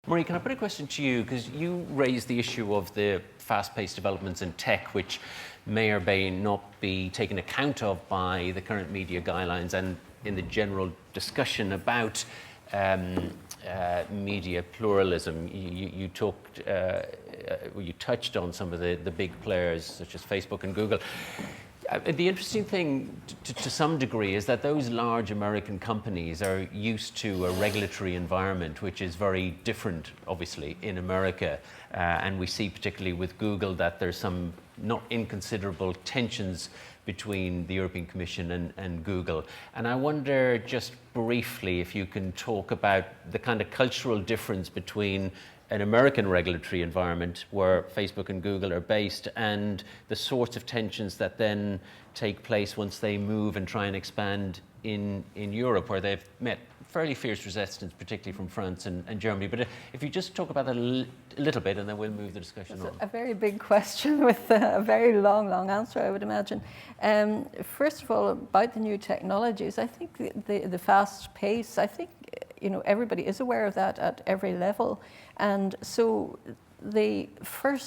Marie, can I put a question to you? Because you raised the issue of the fast-paced developments in tech, which may or may not be taken account of by the current media guidelines and in the general discussion about media pluralism. You touched on some of the big players such as Facebook and Google. The interesting thing to some degree is that those large American companies are used to a regulatory environment which is very different, obviously, in America. And we see particularly with Google that there's some not inconsiderable tensions between the European Commission and Google. And I wonder just briefly if you can talk about the kind of cultural difference between an American regulatory environment where Facebook and Google are based and the sorts of tensions that then take place once they move and try and expand in Europe, where they've met fairly fierce resistance, particularly from France and Germany. But if you just talk about that a little bit, and then we'll move the discussion on. A very big question with a very long answer, I would imagine. First of all, about the new technologies, I think the fast pace, I think everybody is aware of that at every level. And so the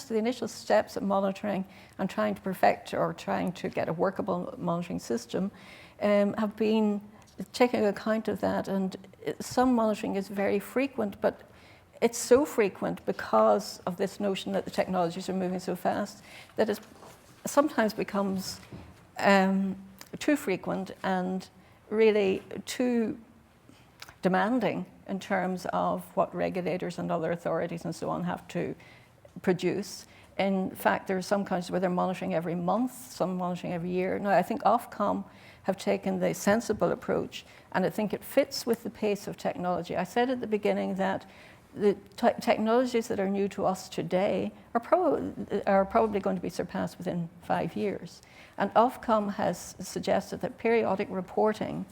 initial steps of monitoring and trying to perfect or trying to get a workable monitoring system have been taking account of that. And some monitoring is very frequent, but it's so frequent because of this notion that the technologies are moving so fast that it sometimes becomes too frequent and really too demanding in terms of what regulators and other authorities and so on have to produce. In fact, there are some countries where they're monitoring every month, some monitoring every year. Now, I think Ofcom have taken the sensible approach, and I think it fits with the pace of technology. I said at the beginning that the technologies that are new to us today are probably going to be surpassed within 5 years. And Ofcom has suggested that periodic reporting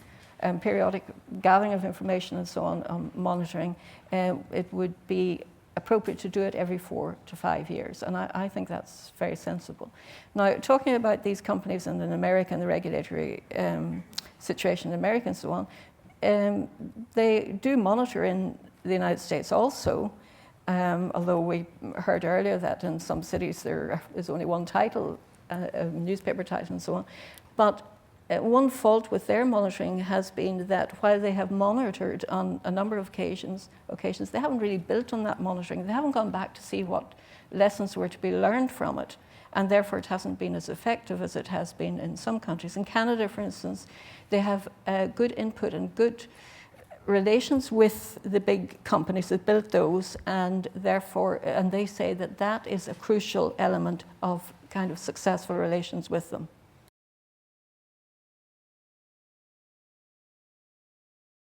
periodic gathering of information and so on, monitoring, it would be appropriate to do it every 4 to 5 years. And I think that's very sensible. Now, talking about these companies and in America and the regulatory situation in America and so on, they do monitor in the United States also, although we heard earlier that in some cities there is only one title, a newspaper title and so on. But one fault with their monitoring has been that while they have monitored on a number of occasions, they haven't really built on that monitoring. They haven't gone back to see what lessons were to be learned from it, and therefore it hasn't been as effective as it has been in some countries. In Canada, for instance, they have good input and good relations with the big companies that built those, and they say that that is a crucial element of kind of successful relations with them.